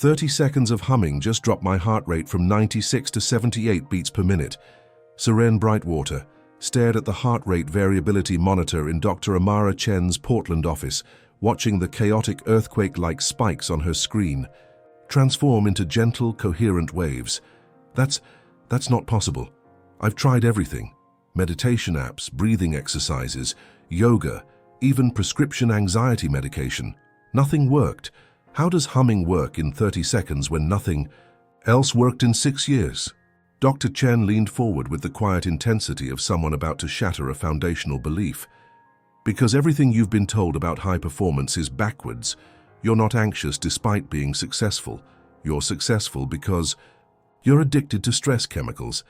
30 seconds of humming just dropped my heart rate from 96 to 78 beats per minute. Seren Brightwater stared at the heart rate variability monitor in Dr. Amara Chen's Portland office, watching the chaotic earthquake-like spikes on her screen transform into gentle, coherent waves. That's not possible. I've tried everything. Meditation apps, breathing exercises, yoga, even prescription anxiety medication. Nothing worked. How does humming work in 30 seconds when nothing else worked in 6 years? Dr. Chen leaned forward with the quiet intensity of someone about to shatter a foundational belief. Because everything you've been told about high performance is backwards. You're not anxious despite being successful. You're successful because you're addicted to stress chemicals.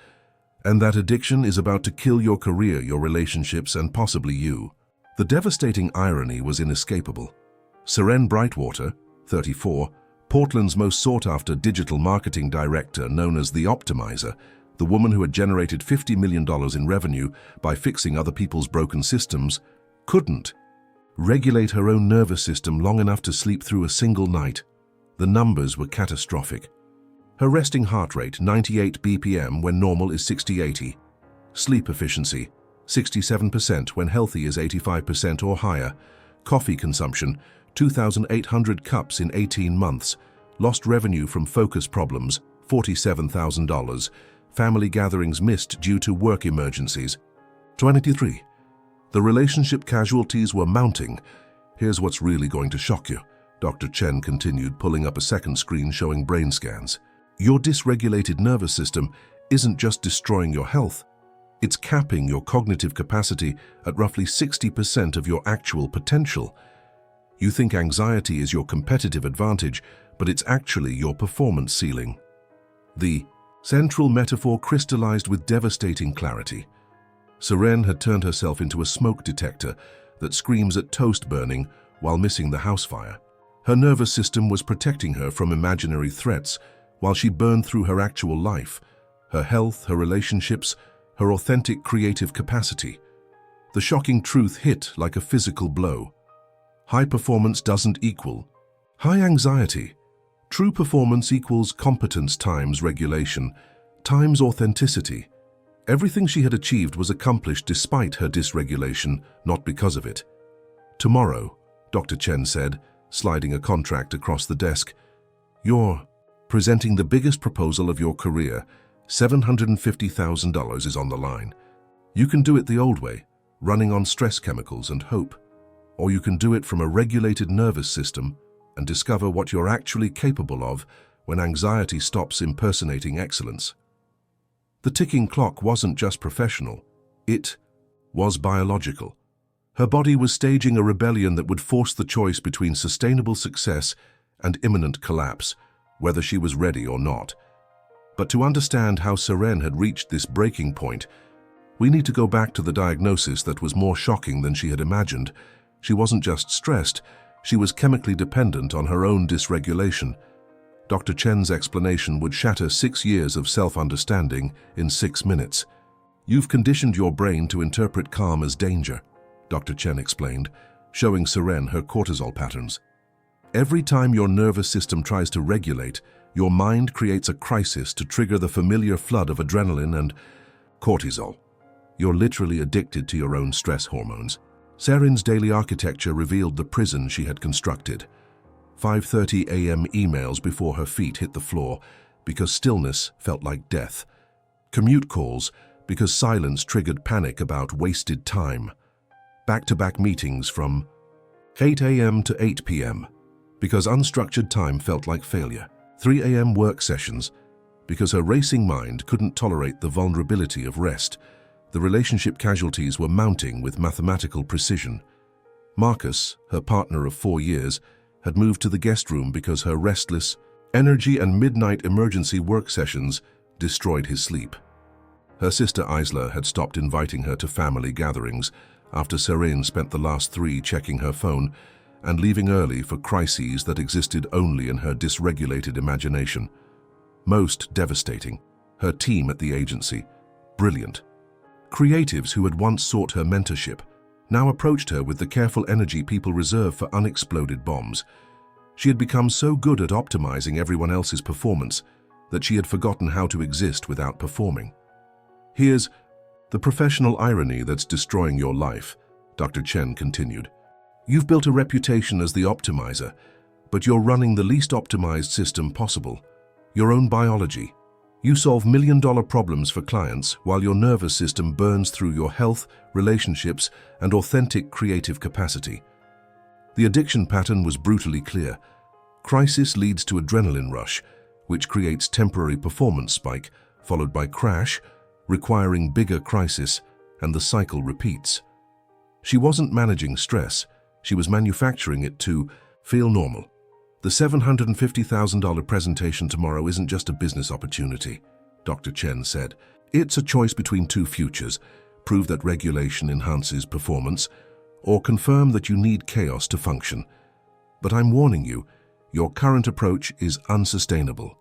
And that addiction is about to kill your career, your relationships, and possibly you. The devastating irony was inescapable. Seren Brightwater, 34, Portland's most sought-after digital marketing director known as the Optimizer, the woman who had generated $50 million in revenue by fixing other people's broken systems, couldn't regulate her own nervous system long enough to sleep through a single night. The numbers were catastrophic. Her resting heart rate, 98 BPM when normal is 60-80. Sleep efficiency, 67% when healthy is 85% or higher. Coffee consumption, 2,800 cups in 18 months. Lost revenue from focus problems, $47,000. Family gatherings missed due to work emergencies. 23. The relationship casualties were mounting. Here's what's really going to shock you. Dr. Chen continued, pulling up a second screen showing brain scans. Your dysregulated nervous system isn't just destroying your health. It's capping your cognitive capacity at roughly 60% of your actual potential. You think anxiety is your competitive advantage, but it's actually your performance ceiling. The central metaphor crystallized with devastating clarity. Seren had turned herself into a smoke detector that screams at toast burning while missing the house fire. Her nervous system was protecting her from imaginary threats while she burned through her actual life, her health, her relationships, her authentic creative capacity. The shocking truth hit like a physical blow. High performance doesn't equal high anxiety. True performance equals competence times regulation, times authenticity. Everything she had achieved was accomplished despite her dysregulation, not because of it. Tomorrow, Dr. Chen said, sliding a contract across the desk, you're presenting the biggest proposal of your career. $750,000 is on the line. You can do it the old way, running on stress chemicals and hope. Or you can do it from a regulated nervous system and discover what you're actually capable of when anxiety stops impersonating excellence. The ticking clock wasn't just professional, it was biological. Her body was staging a rebellion that would force the choice between sustainable success and imminent collapse, whether she was ready or not. But to understand how Seren had reached this breaking point, we need to go back to the diagnosis that was more shocking than she had imagined. She wasn't just stressed, she was chemically dependent on her own dysregulation. Dr. Chen's explanation would shatter 6 years of self-understanding in 6 minutes. You've conditioned your brain to interpret calm as danger, Dr. Chen explained, showing Seren her cortisol patterns. Every time your nervous system tries to regulate, your mind creates a crisis to trigger the familiar flood of adrenaline and cortisol. You're literally addicted to your own stress hormones. Seren's daily architecture revealed the prison she had constructed. 5:30 a.m. emails before her feet hit the floor because stillness felt like death. Commute calls because silence triggered panic about wasted time. Back-to-back meetings from 8 a.m. to 8 p.m. because unstructured time felt like failure. 3 a.m. work sessions because her racing mind couldn't tolerate the vulnerability of rest. The relationship casualties were mounting with mathematical precision. Marcus, her partner of 4 years, had moved to the guest room because her restless energy and midnight emergency work sessions destroyed his sleep. Her sister Isla had stopped inviting her to family gatherings after Seren spent the last 3 checking her phone and leaving early for crises that existed only in her dysregulated imagination. Most devastating, her team at the agency, brilliant. Creatives who had once sought her mentorship now approached her with the careful energy people reserve for unexploded bombs. She had become so good at optimizing everyone else's performance that she had forgotten how to exist without performing. Here's the professional irony that's destroying your life, Dr. Chen continued. You've built a reputation as the optimizer, but you're running the least optimized system possible, your own biology. You solve million-dollar problems for clients while your nervous system burns through your health, relationships, and authentic creative capacity. The addiction pattern was brutally clear. Crisis leads to adrenaline rush, which creates temporary performance spike, followed by crash, requiring bigger crisis, and the cycle repeats. She wasn't managing stress, she was manufacturing it to feel normal. The $750,000 presentation tomorrow isn't just a business opportunity, Dr. Chen said. It's a choice between two futures: prove that regulation enhances performance, or confirm that you need chaos to function. But I'm warning you, your current approach is unsustainable.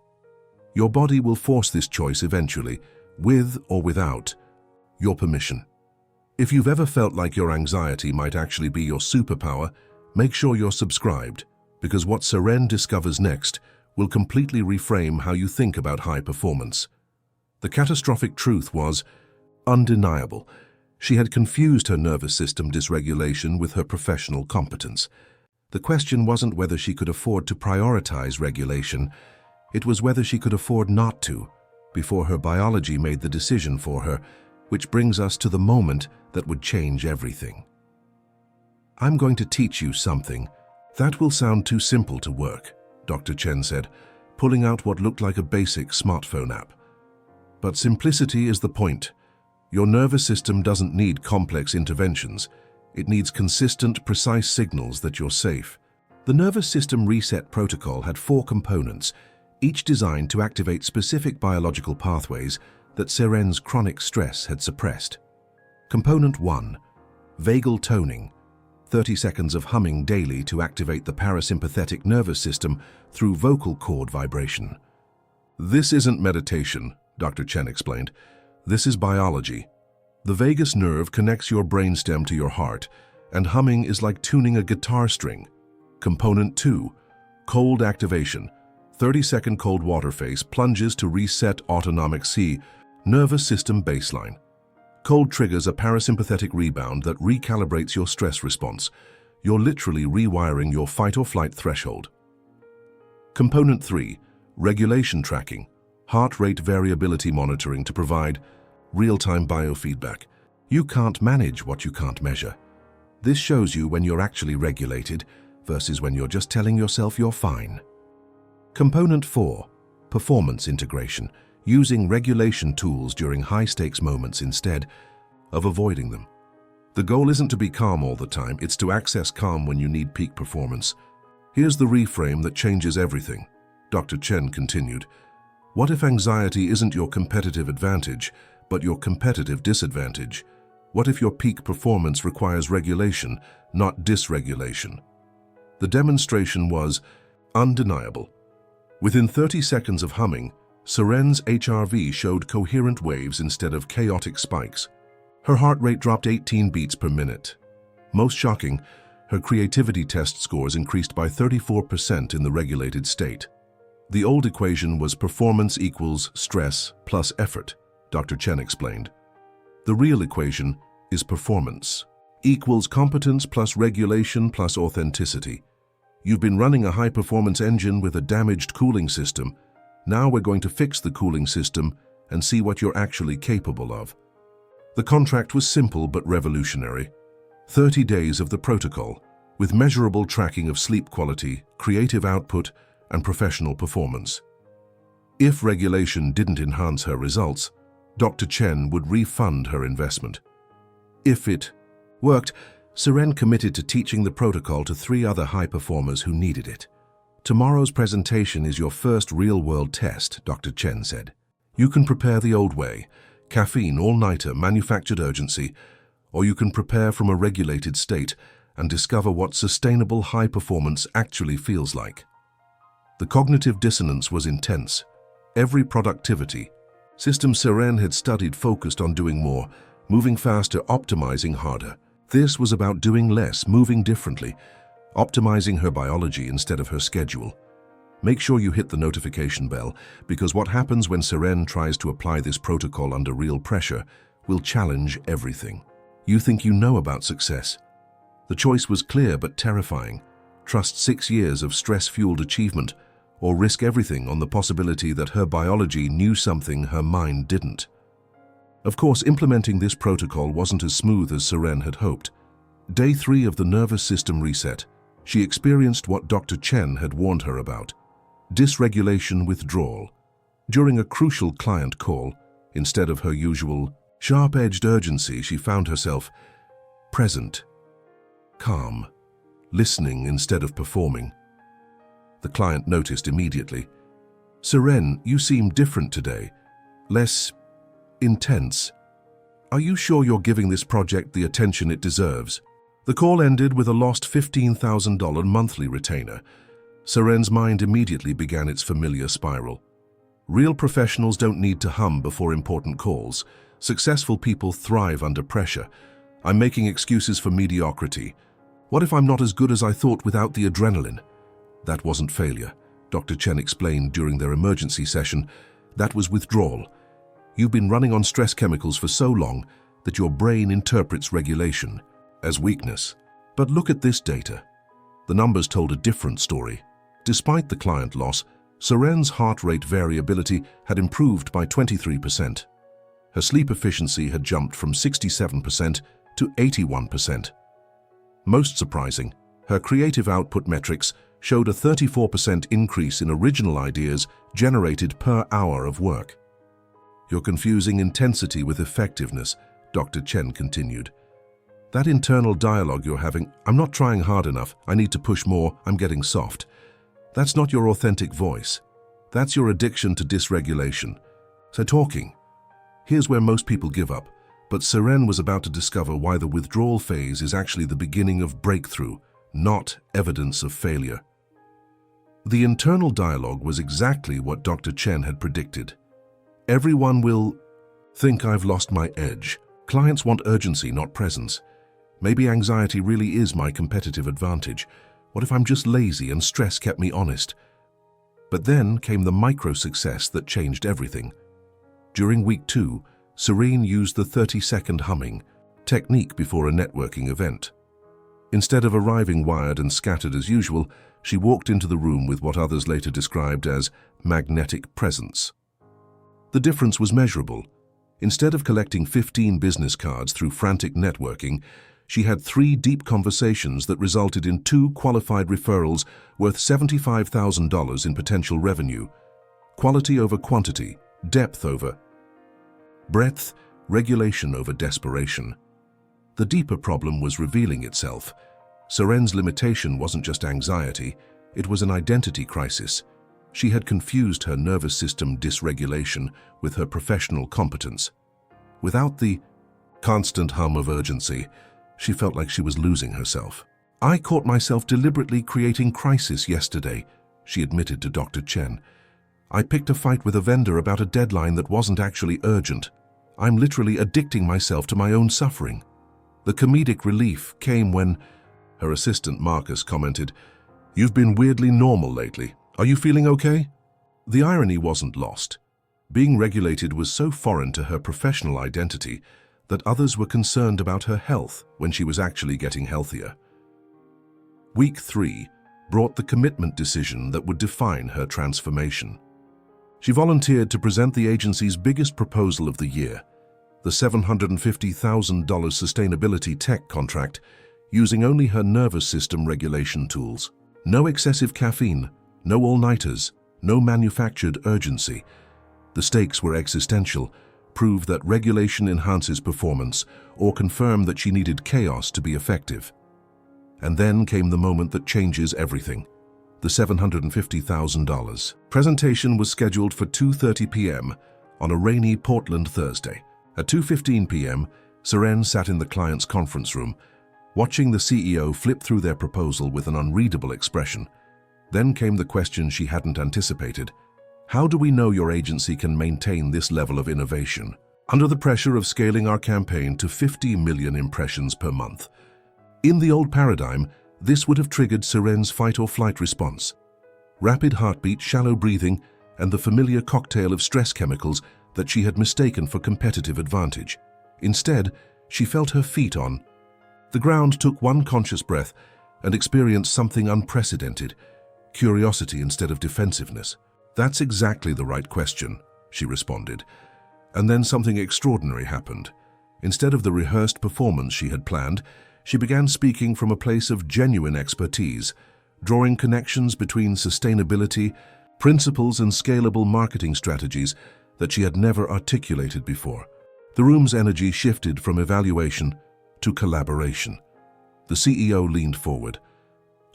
Your body will force this choice eventually, with or without your permission. If you've ever felt like your anxiety might actually be your superpower, make sure you're subscribed, because what Seren discovers next will completely reframe how you think about high performance. The catastrophic truth was undeniable. She had confused her nervous system dysregulation with her professional competence. The question wasn't whether she could afford to prioritize regulation, it was whether she could afford not to, before her biology made the decision for her, which brings us to the moment that would change everything. I'm going to teach you something. That will sound too simple to work, Dr. Chen said, pulling out what looked like a basic smartphone app. But simplicity is the point. Your nervous system doesn't need complex interventions. It needs consistent, precise signals that you're safe. The nervous system reset protocol had 4 components, each designed to activate specific biological pathways that Seren's chronic stress had suppressed. Component 1, Vagal Toning, 30 seconds of humming daily to activate the parasympathetic nervous system through vocal cord vibration. This isn't meditation, Dr. Chen explained. This is biology. The vagus nerve connects your brainstem to your heart, and humming is like tuning a guitar string. Component 2, Cold Activation, 30-second cold water phase plunges to reset autonomic nervous system baseline. Cold triggers a parasympathetic rebound that recalibrates your stress response. You're literally rewiring your fight-or-flight threshold. Component 3, Regulation Tracking, heart rate variability monitoring to provide real-time biofeedback. You can't manage what you can't measure. This shows you when you're actually regulated versus when you're just telling yourself you're fine. Component 4, Performance Integration, using regulation tools during high-stakes moments instead of avoiding them. The goal isn't to be calm all the time, it's to access calm when you need peak performance. Here's the reframe that changes everything, Dr. Chen continued. What if anxiety isn't your competitive advantage, but your competitive disadvantage? What if your peak performance requires regulation, not dysregulation? The demonstration was undeniable. Within 30 seconds of humming, Seren's HRV showed coherent waves instead of chaotic spikes. Her heart rate dropped 18 beats per minute. Most shocking, her creativity test scores increased by 34% in the regulated state. The old equation was performance equals stress plus effort, Dr. Chen explained. The real equation is performance equals competence plus regulation plus authenticity. You've been running a high-performance engine with a damaged cooling system. Now we're going to fix the cooling system and see what you're actually capable of. The contract was simple but revolutionary. 30 days of the protocol, with measurable tracking of sleep quality, creative output, and professional performance. If regulation didn't enhance her results, Dr. Chen would refund her investment. If it worked, Seren committed to teaching the protocol to 3 other high performers who needed it. Tomorrow's presentation is your first real-world test, Dr. Chen said. You can prepare the old way, caffeine, all-nighter, manufactured urgency, or you can prepare from a regulated state and discover what sustainable high performance actually feels like. The cognitive dissonance was intense. Every productivity system Seren had studied focused on doing more, moving faster, optimizing harder. This was about doing less, moving differently, optimizing her biology instead of her schedule. Make sure you hit the notification bell, because what happens when Seren tries to apply this protocol under real pressure will challenge everything. You think you know about success. The choice was clear but terrifying. Trust 6 years of stress-fueled achievement, or risk everything on the possibility that her biology knew something her mind didn't. Of course, implementing this protocol wasn't as smooth as Seren had hoped. Day 3 of the nervous system reset, she experienced what Dr. Chen had warned her about: dysregulation withdrawal. During a crucial client call, instead of her usual sharp-edged urgency, she found herself present, calm, listening instead of performing. The client noticed immediately. "Seren, you seem different today. Less intense. Are you sure you're giving this project the attention it deserves?" The call ended with a lost $15,000 monthly retainer. Seren's mind immediately began its familiar spiral. Real professionals don't need to hum before important calls. Successful people thrive under pressure. I'm making excuses for mediocrity. What if I'm not as good as I thought without the adrenaline? That wasn't failure, Dr. Chen explained during their emergency session. That was withdrawal. You've been running on stress chemicals for so long that your brain interprets regulation as weakness. But look at this data. The numbers told a different story. Despite the client loss, Seren's heart rate variability had improved by 23%. Her sleep efficiency had jumped from 67% to 81%. Most surprising, her creative output metrics showed a 34% increase in original ideas generated per hour of work. "You're confusing intensity with effectiveness," Dr. Chen continued. "That internal dialogue you're having, 'I'm not trying hard enough, I need to push more, I'm getting soft.' That's not your authentic voice. That's your addiction to dysregulation. So talking. Here's where most people give up, but Seren was about to discover why the withdrawal phase is actually the beginning of breakthrough, not evidence of failure. The internal dialogue was exactly what Dr. Chen had predicted. Everyone will think I've lost my edge. Clients want urgency, not presence. Maybe anxiety really is my competitive advantage. What if I'm just lazy and stress kept me honest? But then came the micro-success that changed everything. During week 2, Seren used the 30-second humming technique before a networking event. Instead of arriving wired and scattered as usual, she walked into the room with what others later described as magnetic presence. The difference was measurable. Instead of collecting 15 business cards through frantic networking, she had 3 deep conversations that resulted in 2 qualified referrals worth $75,000 in potential revenue. Quality over quantity, depth over breadth, regulation over desperation. The deeper problem was revealing itself. Seren's limitation wasn't just anxiety, it was an identity crisis. She had confused her nervous system dysregulation with her professional competence. Without the constant hum of urgency, she felt like she was losing herself. "I caught myself deliberately creating crisis yesterday," she admitted to Dr. Chen. "I picked a fight with a vendor about a deadline that wasn't actually urgent. I'm literally addicting myself to my own suffering." The comedic relief came when her assistant Marcus commented, "You've been weirdly normal lately. Are you feeling okay?" The irony wasn't lost. Being regulated was so foreign to her professional identity that others were concerned about her health when she was actually getting healthier. Week 3 brought the commitment decision that would define her transformation. She volunteered to present the agency's biggest proposal of the year, the $750,000 sustainability tech contract, using only her nervous system regulation tools. No excessive caffeine, no all-nighters, no manufactured urgency. The stakes were existential: prove that regulation enhances performance, or confirm that she needed chaos to be effective. And then came the moment that changes everything: the $750,000. Presentation was scheduled for 2:30 p.m. on a rainy Portland Thursday. At 2:15 p.m., Seren sat in the client's conference room, watching the CEO flip through their proposal with an unreadable expression. Then came the question she hadn't anticipated. How do we know your agency can maintain this level of innovation under the pressure of scaling our campaign to 50 million impressions per month? In the old paradigm, This would have triggered Seren's fight-or-flight response. Rapid heartbeat, shallow breathing, and the familiar cocktail of stress chemicals that she had mistaken for competitive advantage. Instead, she felt her feet on the ground, took one conscious breath, and experienced something unprecedented: curiosity instead of defensiveness. "That's exactly the right question," she responded. And then something extraordinary happened. Instead of the rehearsed performance she had planned, she began speaking from a place of genuine expertise, drawing connections between sustainability, principles, and scalable marketing strategies that she had never articulated before. The room's energy shifted from evaluation to collaboration. The CEO leaned forward.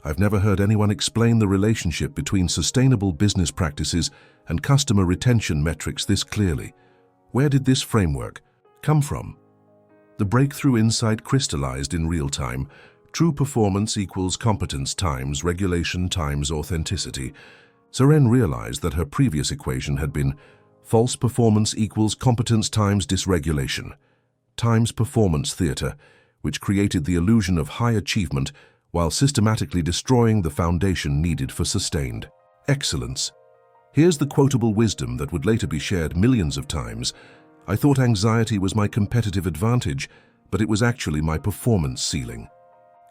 "I've never heard anyone explain the relationship between sustainable business practices and customer retention metrics this clearly. Where did this framework come from?" The breakthrough insight crystallized in real time. True performance equals competence times regulation times authenticity. Seren realized that her previous equation had been false performance equals competence times dysregulation times performance theater, which created the illusion of high achievement while systematically destroying the foundation needed for sustained excellence. Here's the quotable wisdom that would later be shared millions of times. "I thought anxiety was my competitive advantage, but it was actually my performance ceiling.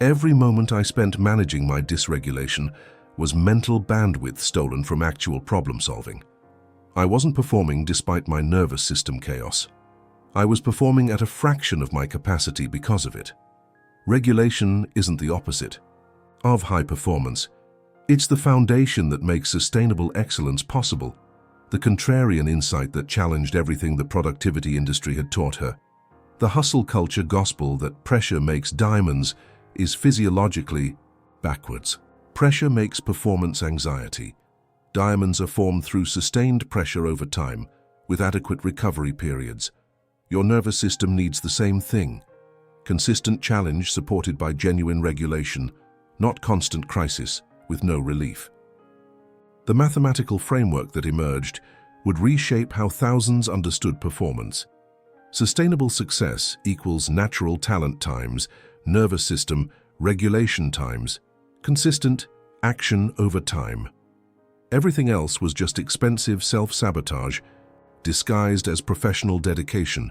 Every moment I spent managing my dysregulation was mental bandwidth stolen from actual problem solving. I wasn't performing despite my nervous system chaos. I was performing at a fraction of my capacity because of it." Regulation isn't the opposite of high performance. It's the foundation that makes sustainable excellence possible, the contrarian insight that challenged everything the productivity industry had taught her. The hustle culture gospel that pressure makes diamonds is physiologically backwards. Pressure makes performance anxiety. Diamonds are formed through sustained pressure over time, with adequate recovery periods. Your nervous system needs the same thing: consistent challenge supported by genuine regulation, not constant crisis with no relief. The mathematical framework that emerged would reshape how thousands understood performance. Sustainable success equals natural talent times nervous system regulation times consistent action over time. Everything else was just expensive self-sabotage disguised as professional dedication.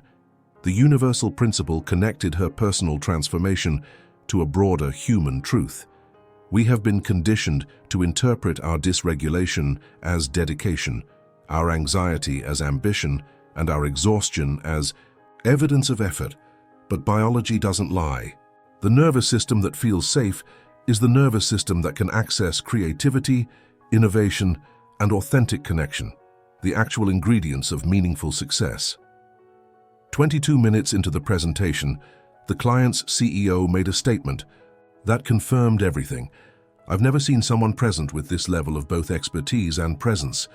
The universal principle connected her personal transformation to a broader human truth. We have been conditioned to interpret our dysregulation as dedication, our anxiety as ambition, and our exhaustion as evidence of effort. But biology doesn't lie. The nervous system that feels safe is the nervous system that can access creativity, innovation, and authentic connection, the actual ingredients of meaningful success. 22 minutes into the presentation, the client's CEO made a statement that confirmed everything. "I've never seen someone present with this level of both expertise and presence.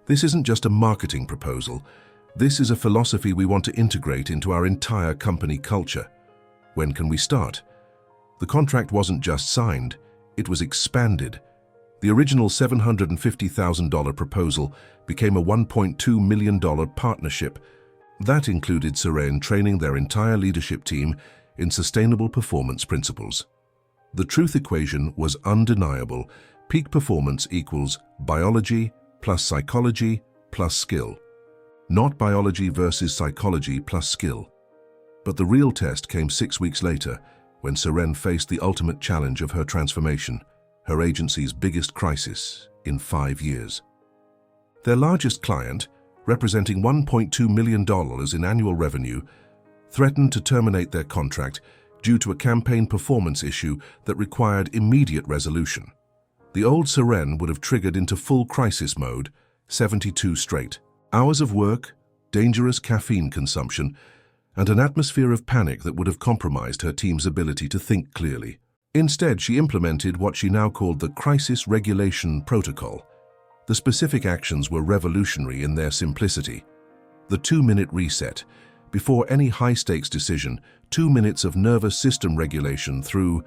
This isn't just a marketing proposal. This is a philosophy we want to integrate into our entire company culture. When can we start?" The contract wasn't just signed, it was expanded. The original $750,000 proposal became a $1.2 million partnership. That included Seren training their entire leadership team in sustainable performance principles. The truth equation was undeniable. Peak performance equals biology plus psychology plus skill. Not biology versus psychology plus skill. But the real test came 6 weeks later, when Seren faced the ultimate challenge of her transformation, her agency's biggest crisis in 5 years. Their largest client, representing $1.2 million in annual revenue, threatened to terminate their contract due to a campaign performance issue that required immediate resolution. The old Seren would have triggered into full crisis mode, 72 straight hours of work, dangerous caffeine consumption, and an atmosphere of panic that would have compromised her team's ability to think clearly. Instead, she implemented what she now called the Crisis Regulation Protocol. The specific actions were revolutionary in their simplicity. The 2-minute reset. Before any high-stakes decision, 2 minutes of nervous system regulation through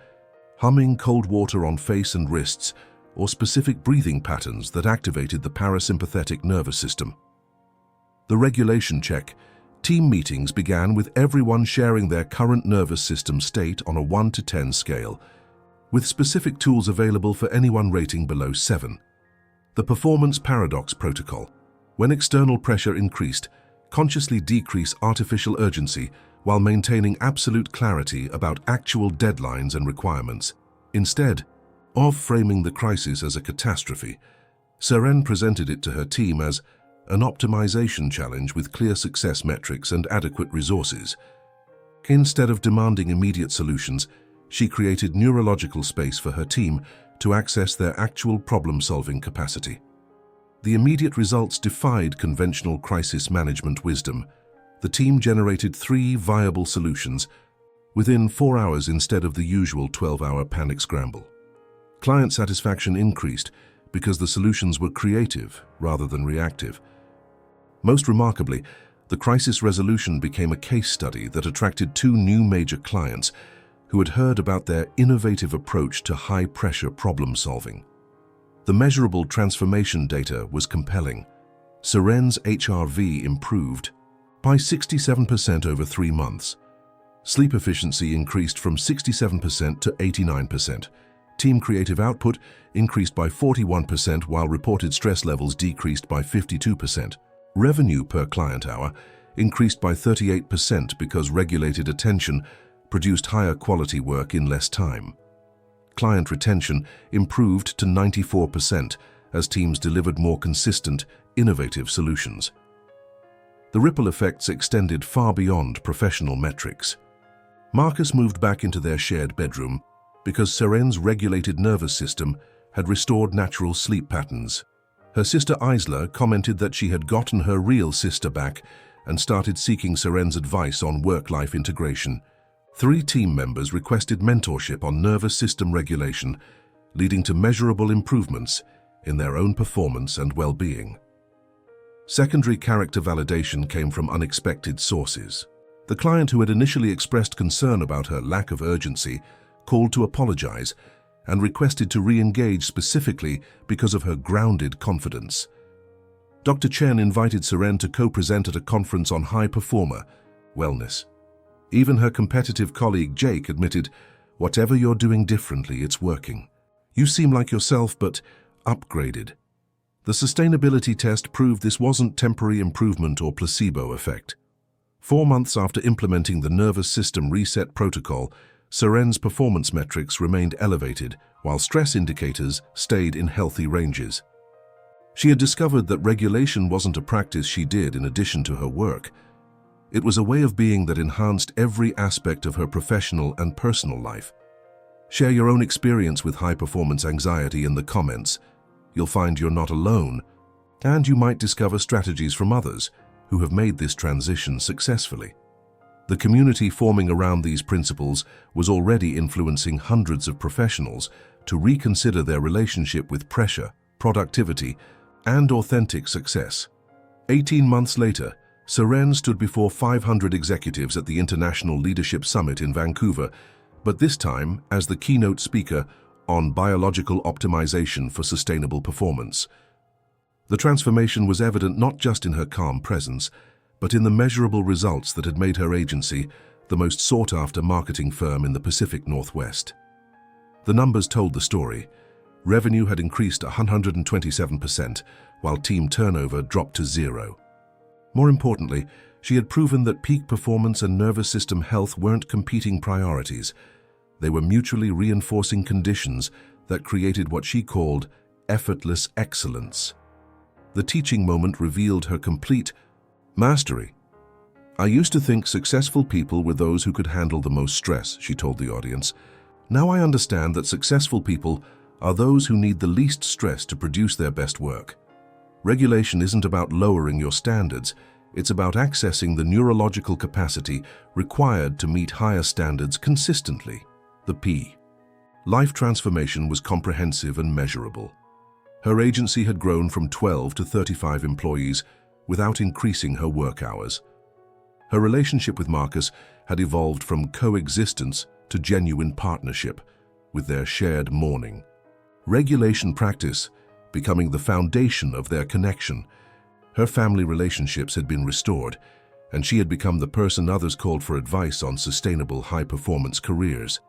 humming cold water on face and wrists, or specific breathing patterns that activated the parasympathetic nervous system. The regulation check. Team meetings began with everyone sharing their current nervous system state on a 1 to 10 scale. with specific tools available for anyone rating below 7. The Performance Paradox Protocol. When external pressure increased, consciously decrease artificial urgency while maintaining absolute clarity about actual deadlines and requirements. Instead of framing the crisis as a catastrophe, Seren presented it to her team as an optimization challenge with clear success metrics and adequate resources. Instead of demanding immediate solutions, she created neurological space for her team to access their actual problem-solving capacity. The immediate results defied conventional crisis management wisdom. The team generated 3 viable solutions within 4 hours instead of the usual 12-hour panic scramble. Client satisfaction increased because the solutions were creative rather than reactive. Most remarkably, the crisis resolution became a case study that attracted 2 new major clients who had heard about their innovative approach to high-pressure problem-solving. The measurable transformation data was compelling. Seren's HRV improved by 67% over 3 months. Sleep efficiency increased from 67% to 89%. Team creative output increased by 41% while reported stress levels decreased by 52%. Revenue per client hour increased by 38% because regulated attention produced higher quality work in less time. Client retention improved to 94% as teams delivered more consistent, innovative solutions. The ripple effects extended far beyond professional metrics. Marcus moved back into their shared bedroom because Seren's regulated nervous system had restored natural sleep patterns. Her sister Isla commented that she had gotten her real sister back and started seeking Seren's advice on work-life integration. 3 team members requested mentorship on nervous system regulation, leading to measurable improvements in their own performance and well-being. Secondary character validation came from unexpected sources. The client who had initially expressed concern about her lack of urgency called to apologize and requested to re-engage specifically because of her grounded confidence. Dr. Chen invited Seren to co-present at a conference on high performer wellness. Even her competitive colleague Jake admitted, "Whatever you're doing differently, it's working. You seem like yourself, but upgraded." The sustainability test proved this wasn't temporary improvement or placebo effect. 4 months after implementing the nervous system reset protocol, Seren's performance metrics remained elevated, while stress indicators stayed in healthy ranges. She had discovered that regulation wasn't a practice she did in addition to her work. It was a way of being that enhanced every aspect of her professional and personal life. Share your own experience with high-performance anxiety in the comments. You'll find you're not alone, and you might discover strategies from others who have made this transition successfully. The community forming around these principles was already influencing hundreds of professionals to reconsider their relationship with pressure, productivity, and authentic success. 18 months later, Seren stood before 500 executives at the International Leadership Summit in Vancouver, but this time as the keynote speaker on biological optimization for sustainable performance. The transformation was evident not just in her calm presence, but in the measurable results that had made her agency the most sought-after marketing firm in the Pacific Northwest. The numbers told the story. Revenue had increased 127%, while team turnover dropped to 0. More importantly, she had proven that peak performance and nervous system health weren't competing priorities. They were mutually reinforcing conditions that created what she called effortless excellence. The teaching moment revealed her complete mastery. "I used to think successful people were those who could handle the most stress," she told the audience. "Now I understand that successful people are those who need the least stress to produce their best work. Regulation isn't about lowering your standards, it's about accessing the neurological capacity required to meet higher standards consistently." The P. Life transformation was comprehensive and measurable. Her agency had grown from 12 to 35 employees without increasing her work hours. Her relationship with Marcus had evolved from coexistence to genuine partnership, with their shared mourning. Regulation practice becoming the foundation of their connection. Her family relationships had been restored, and she had become the person others called for advice on sustainable high-performance careers.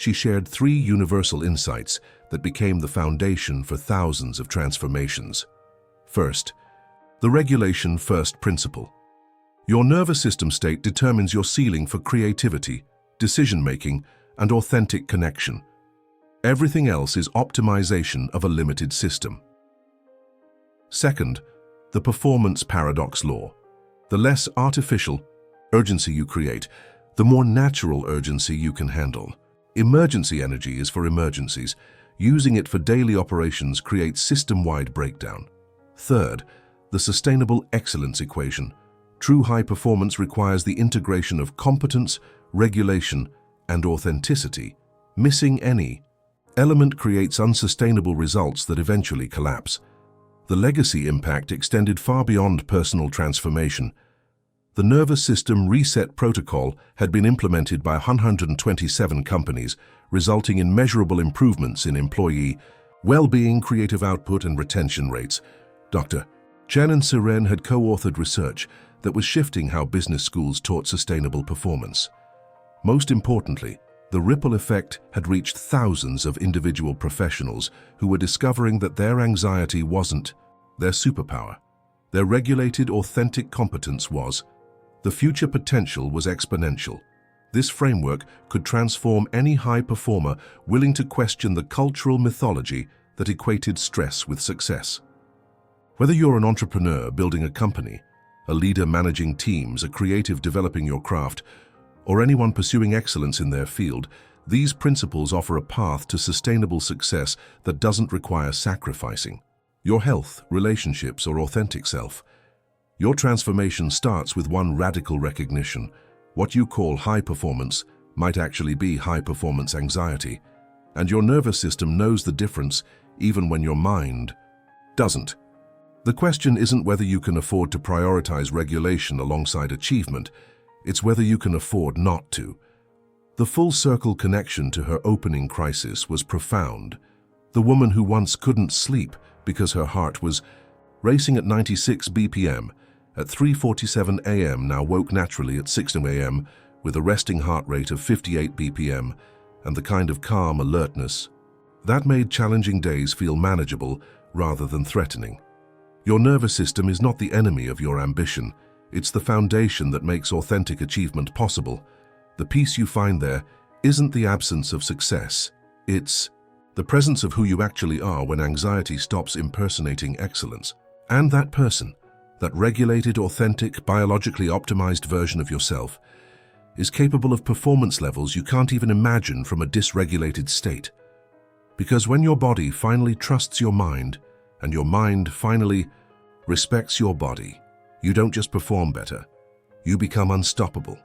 she shared 3 universal insights that became the foundation for thousands of transformations. First, the regulation first principle. Your nervous system state determines your ceiling for creativity, decision-making, and authentic connection. Everything else is optimization of a limited system. Second, the performance paradox law. The less artificial urgency you create, the more natural urgency you can handle. Emergency energy is for emergencies. Using it for daily operations creates system-wide breakdown. Third, the sustainable excellence equation. True high performance requires the integration of competence, regulation, and authenticity. Missing any element creates unsustainable results that eventually collapse. The legacy impact extended far beyond personal transformation. The nervous system reset protocol had been implemented by 127 companies, resulting in measurable improvements in employee well-being, creative output, and retention rates. Dr. Chen and Seren had co-authored research that was shifting how business schools taught sustainable performance. Most importantly, the ripple effect had reached thousands of individual professionals who were discovering that their anxiety wasn't their superpower. Their regulated, authentic competence was. The future potential was exponential. This framework could transform any high performer willing to question the cultural mythology that equated stress with success. Whether you're an entrepreneur building a company, a leader managing teams, a creative developing your craft, or anyone pursuing excellence in their field, these principles offer a path to sustainable success that doesn't require sacrificing your health, relationships, or authentic self. Your transformation starts with one radical recognition. What you call high performance might actually be high performance anxiety, and your nervous system knows the difference even when your mind doesn't. The question isn't whether you can afford to prioritize regulation alongside achievement, it's whether you can afford not to. The full circle connection to her opening crisis was profound. The woman who once couldn't sleep because her heart was racing at 96 BPM at 3:47 a.m. now woke naturally at 6 a.m. with a resting heart rate of 58 BPM and the kind of calm alertness that made challenging days feel manageable rather than threatening. Your nervous system is not the enemy of your ambition. It's the foundation that makes authentic achievement possible. The peace you find there isn't the absence of success. It's the presence of who you actually are when anxiety stops impersonating excellence. And that person, that regulated, authentic, biologically optimized version of yourself, is capable of performance levels you can't even imagine from a dysregulated state. Because when your body finally trusts your mind, and your mind finally respects your body, you don't just perform better, you become unstoppable.